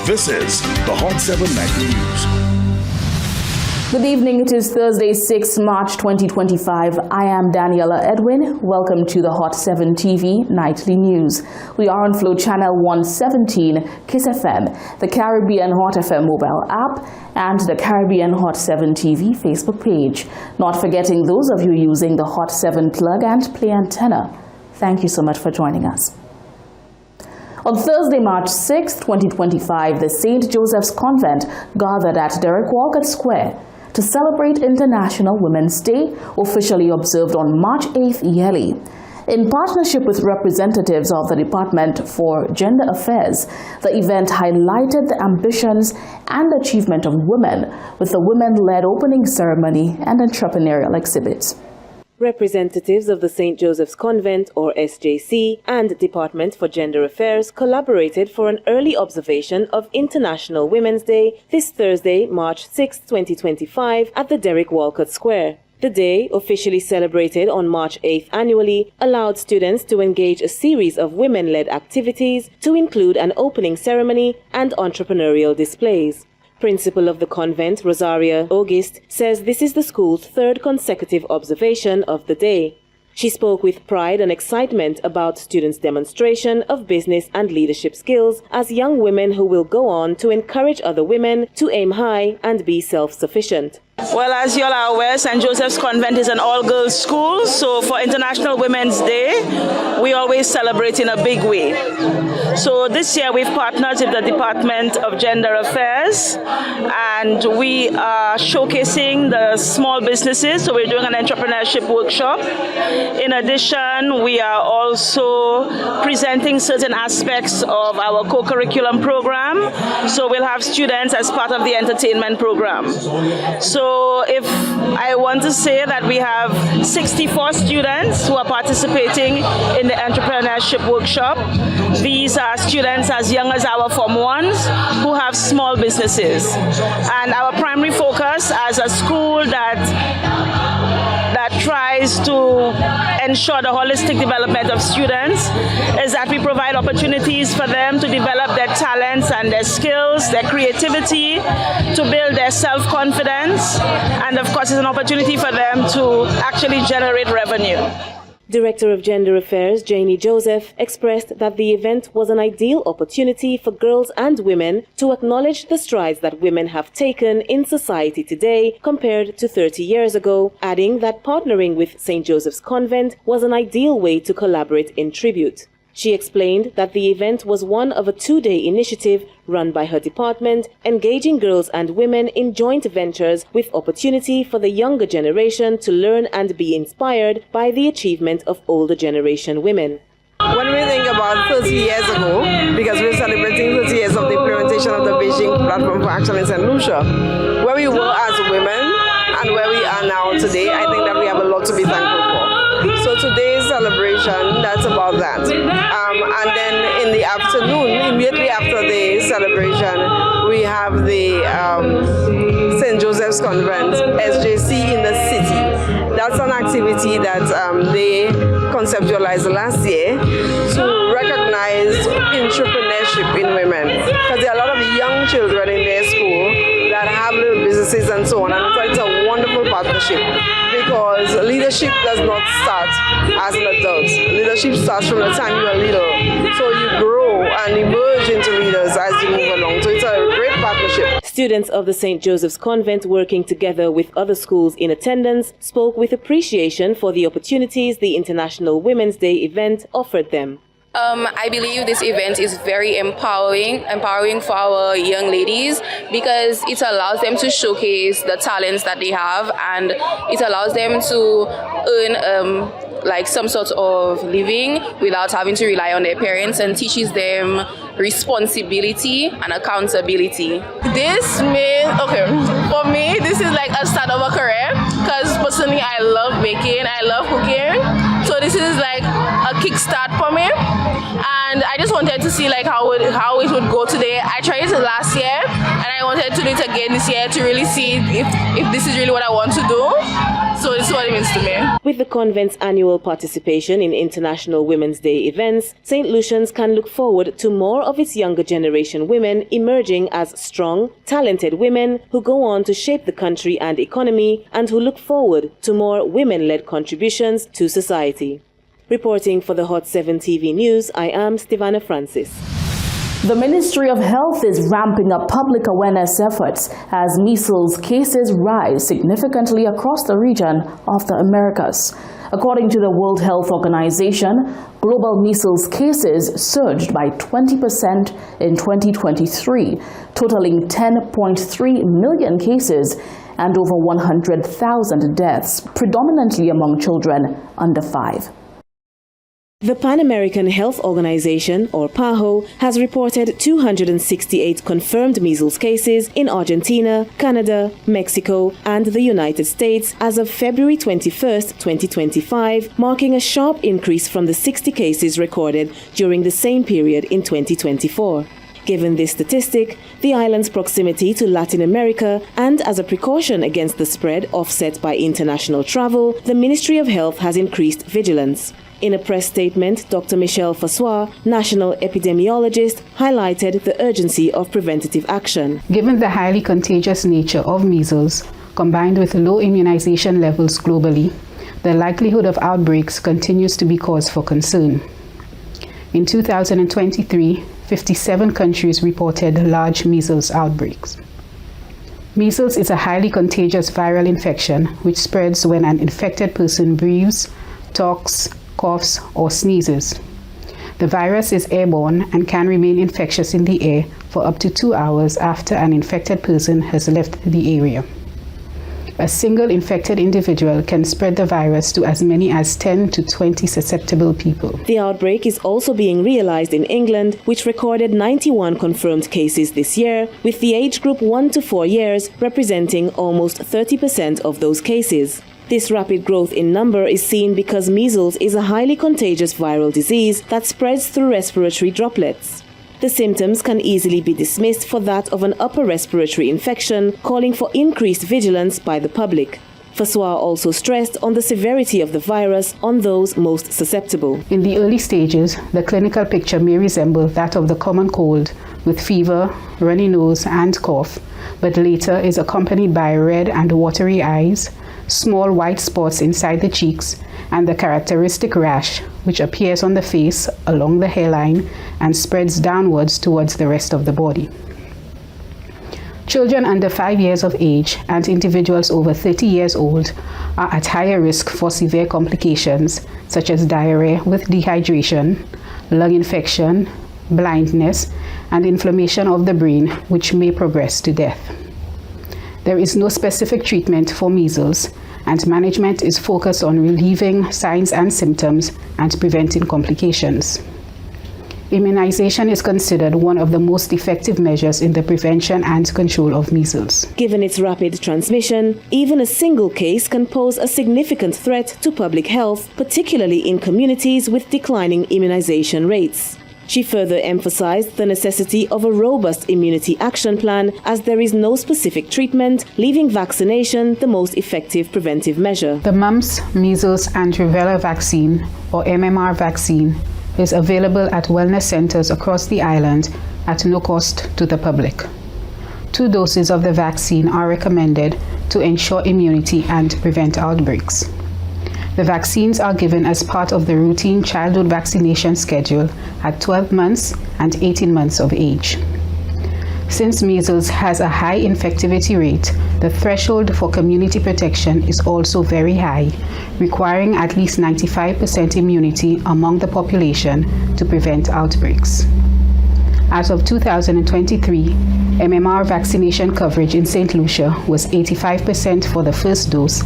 This is the Hot 7 Nightly News. Good evening. It is Thursday, 6 March 2025. I am Daniela Edwin. Welcome to the Hot 7 TV Nightly News. We are on Flow Channel 117, Kiss FM, the Caribbean Hot FM mobile app, and the Caribbean Hot 7 TV Facebook page. Not forgetting those of you using the Hot 7 plug and play antenna. Thank you so much for joining us. On Thursday, March 6, 2025, the St. Joseph's Convent gathered at Derek Walcott Square to celebrate International Women's Day, officially observed on March 8th yearly. In partnership with representatives of the Department for Gender Affairs, the event highlighted the ambitions and achievement of women with a women-led opening ceremony and entrepreneurial exhibits. Representatives of the St. Joseph's Convent, or SJC, and Department for Gender Affairs collaborated for an early observation of International Women's Day this Thursday, March 6, 2025, at the Derek Walcott Square. The day, officially celebrated on March 8th annually, allowed students to engage a series of women-led activities to include an opening ceremony and entrepreneurial displays. Principal of the convent, Rosaria August, says this is the school's third consecutive observation of the day. She spoke with pride and excitement about students' demonstration of business and leadership skills as young women who will go on to encourage other women to aim high and be self-sufficient. Well, as you all are aware, St. Joseph's Convent is an all-girls school, so for International Women's Day, we always celebrate in a big way. So this year we've partnered with the Department of Gender Affairs, and we are showcasing the small businesses, so we're doing an entrepreneurship workshop. In addition, we are also presenting certain aspects of our co-curriculum program, so we'll have students as part of the entertainment program. So if I want to say that we have 64 students who are participating in the entrepreneurship workshop. These are students as young as our Form 1s who have small businesses. And our primary focus as a school that tries to ensure the holistic development of students is that we provide opportunities for them to develop their talents and their skills, their creativity, to build their self-confidence, and of course it's an opportunity for them to actually generate revenue. Director of Gender Affairs, Janie Joseph, expressed that the event was an ideal opportunity for girls and women to acknowledge the strides that women have taken in society today compared to 30 years ago, adding that partnering with St. Joseph's Convent was an ideal way to collaborate in tribute. She explained that the event was one of a two-day initiative run by her department, engaging girls and women in joint ventures with opportunity for the younger generation to learn and be inspired by the achievement of older generation women. When we think about 30 years ago, because we're celebrating 30 years of the implementation of the Beijing Platform for Action in Saint Lucia, where we were as women and where we are now today, I think that we have a lot to be thankful for. So today's celebration, that's about that. And then in the afternoon, immediately after the celebration, we have the St. Joseph's Convent, SJC in the city. That's an activity that they conceptualized last year to recognize entrepreneurship in women. Because there are a lot of young children in their school that have little businesses and so on. And so it's a wonderful partnership because leadership does not start as an adult. Leadership starts from the time you are little. So you grow and emerge into leaders as you move along. So it's a great partnership. Students of the St. Joseph's Convent, working together with other schools in attendance, spoke with appreciation for the opportunities the International Women's Day event offered them. I believe this event is very empowering for our young ladies because it allows them to showcase the talents that they have, and it allows them to earn like some sort of living without having to rely on their parents, and teaches them responsibility and accountability. For me, this is like a start of a career because personally, I love baking, I love cooking. So this is like a kickstart for me. And I just wanted to see like how it would go today. I tried it last year and I wanted to do it again this year to really see if this is really what I want to do. So this is what it means to me. With the convent's annual participation in International Women's Day events, St. Lucians can look forward to more of its younger generation women emerging as strong, talented women who go on to shape the country and economy and who look forward to more women-led contributions to society. Reporting for the Hot 7 TV News, I am Stevana Francis. The Ministry of Health is ramping up public awareness efforts as measles cases rise significantly across the region of the Americas. According to the World Health Organization, global measles cases surged by 20% in 2023, totaling 10.3 million cases and over 100,000 deaths, predominantly among children under 5. The Pan American Health Organization, or PAHO, has reported 268 confirmed measles cases in Argentina, Canada, Mexico, and the United States as of February 21, 2025, marking a sharp increase from the 60 cases recorded during the same period in 2024. Given this statistic, the island's proximity to Latin America, and as a precaution against the spread offset by international travel, the Ministry of Health has increased vigilance. In a press statement, Dr. Michelle Fassois, national epidemiologist, highlighted the urgency of preventative action. Given the highly contagious nature of measles, combined with low immunization levels globally, the likelihood of outbreaks continues to be cause for concern. In 2023, 57 countries reported large measles outbreaks. Measles is a highly contagious viral infection which spreads when an infected person breathes, talks, coughs, or sneezes. The virus is airborne and can remain infectious in the air for up to 2 hours after an infected person has left the area. A single infected individual can spread the virus to as many as 10 to 20 susceptible people. The outbreak is also being realized in England, which recorded 91 confirmed cases this year, with the age group 1 to 4 years representing almost 30% of those cases. This rapid growth in number is seen because measles is a highly contagious viral disease that spreads through respiratory droplets. The symptoms can easily be dismissed for that of an upper respiratory infection, calling for increased vigilance by the public. Fassois also stressed on the severity of the virus on those most susceptible. In the early stages, the clinical picture may resemble that of the common cold, with fever, runny nose, and cough, but later is accompanied by red and watery eyes, small white spots inside the cheeks, and the characteristic rash, which appears on the face along the hairline and spreads downwards towards the rest of the body. Children under 5 years of age and individuals over 30 years old are at higher risk for severe complications such as diarrhea with dehydration, lung infection, blindness, and inflammation of the brain, which may progress to death. There is no specific treatment for measles, and management is focused on relieving signs and symptoms and preventing complications. Immunization is considered one of the most effective measures in the prevention and control of measles. Given its rapid transmission, even a single case can pose a significant threat to public health, particularly in communities with declining immunization rates. She further emphasized the necessity of a robust immunity action plan as there is no specific treatment, leaving vaccination the most effective preventive measure. The mumps, measles, and rubella vaccine, or MMR vaccine, is available at wellness centers across the island at no cost to the public. 2 doses of the vaccine are recommended to ensure immunity and prevent outbreaks. The vaccines are given as part of the routine childhood vaccination schedule at 12 months and 18 months of age. Since measles has a high infectivity rate, the threshold for community protection is also very high, requiring at least 95% immunity among the population to prevent outbreaks. As of 2023, MMR vaccination coverage in Saint Lucia was 85% for the first dose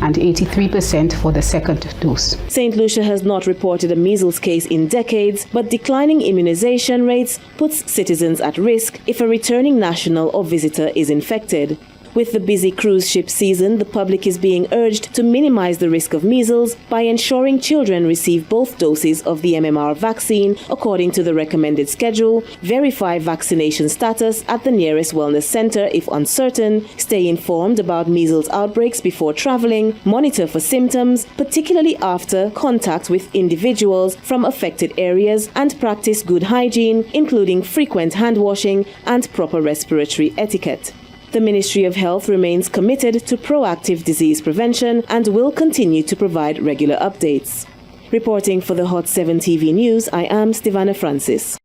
and 83% for the second dose. Saint Lucia has not reported a measles case in decades, but declining immunization rates puts citizens at risk if a returning national or visitor is infected. With the busy cruise ship season, the public is being urged to minimize the risk of measles by ensuring children receive both doses of the MMR vaccine according to the recommended schedule, verify vaccination status at the nearest wellness center if uncertain, stay informed about measles outbreaks before traveling, monitor for symptoms, particularly after contact with individuals from affected areas, and practice good hygiene, including frequent hand washing and proper respiratory etiquette. The Ministry of Health remains committed to proactive disease prevention and will continue to provide regular updates. Reporting for the Hot 7 TV News, I am Stevana Francis.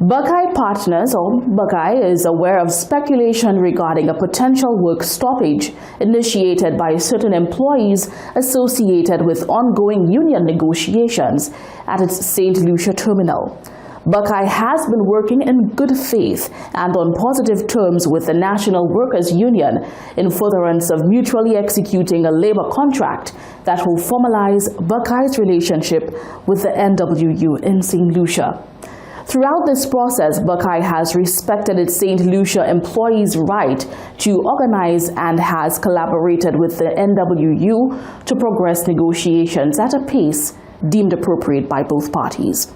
Buckeye Partners, or Buckeye, is aware of speculation regarding a potential work stoppage initiated by certain employees associated with ongoing union negotiations at its Saint Lucia terminal. Buckeye has been working in good faith and on positive terms with the National Workers' Union in furtherance of mutually executing a labor contract that will formalize Buckeye's relationship with the NWU in Saint Lucia. Throughout this process, Buckeye has respected its Saint Lucia employees' right to organize and has collaborated with the NWU to progress negotiations at a pace deemed appropriate by both parties.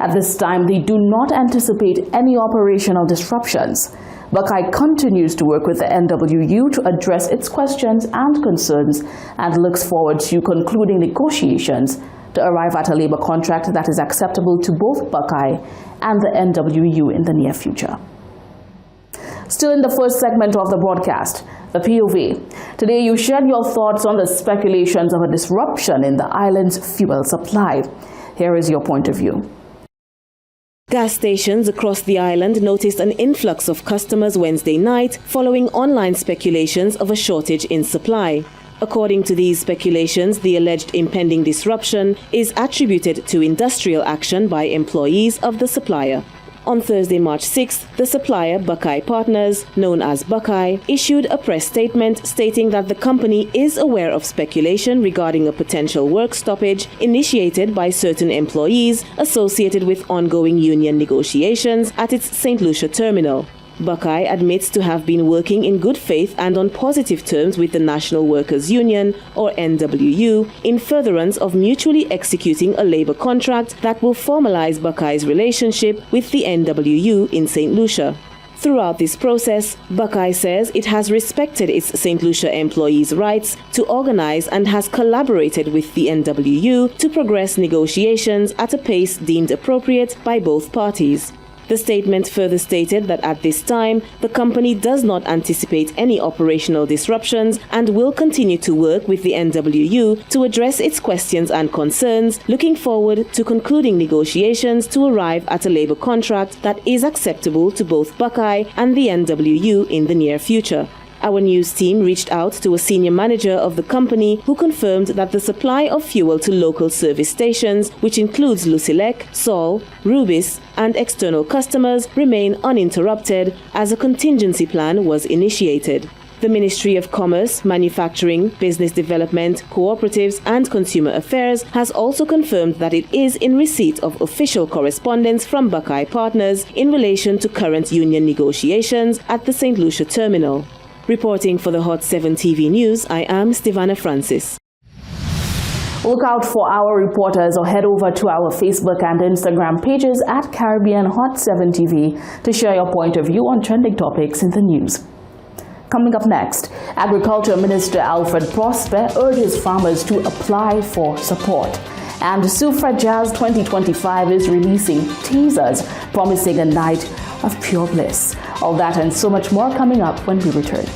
At this time, they do not anticipate any operational disruptions. Buckeye continues to work with the NWU to address its questions and concerns and looks forward to concluding negotiations to arrive at a labor contract that is acceptable to both Buckeye and the NWU in the near future. Still in the first segment of the broadcast, the POV. Today you shared your thoughts on the speculations of a disruption in the island's fuel supply. Here is your point of view. Gas stations across the island noticed an influx of customers Wednesday night following online speculations of a shortage in supply. According to these speculations, the alleged impending disruption is attributed to industrial action by employees of the supplier. On Thursday, March 6th, the supplier, Buckeye Partners, known as Buckeye, issued a press statement stating that the company is aware of speculation regarding a potential work stoppage initiated by certain employees associated with ongoing union negotiations at its Saint Lucia terminal. Buckeye admits to have been working in good faith and on positive terms with the National Workers' Union, or NWU, in furtherance of mutually executing a labor contract that will formalize Buckeye's relationship with the NWU in Saint Lucia. Throughout this process, Buckeye says it has respected its Saint Lucia employees' rights to organize and has collaborated with the NWU to progress negotiations at a pace deemed appropriate by both parties. The statement further stated that at this time, the company does not anticipate any operational disruptions and will continue to work with the NWU to address its questions and concerns, looking forward to concluding negotiations to arrive at a labor contract that is acceptable to both Buckeye and the NWU in the near future. Our news team reached out to a senior manager of the company who confirmed that the supply of fuel to local service stations, which includes Lucilec, Sol, Rubis, and external customers, remain uninterrupted as a contingency plan was initiated. The Ministry of Commerce, Manufacturing, Business Development, Cooperatives and Consumer Affairs has also confirmed that it is in receipt of official correspondence from Buckeye Partners in relation to current union negotiations at the Saint Lucia terminal. Reporting for the Hot 7 TV News, I am Stevana Francis. Look out for our reporters or head over to our Facebook and Instagram pages at Caribbean Hot 7 TV to share your point of view on trending topics in the news. Coming up next, Agriculture Minister Alfred Prosper urges farmers to apply for support. And Suffragaz 2025 is releasing teasers promising a night of pure bliss. All that and so much more coming up when we return.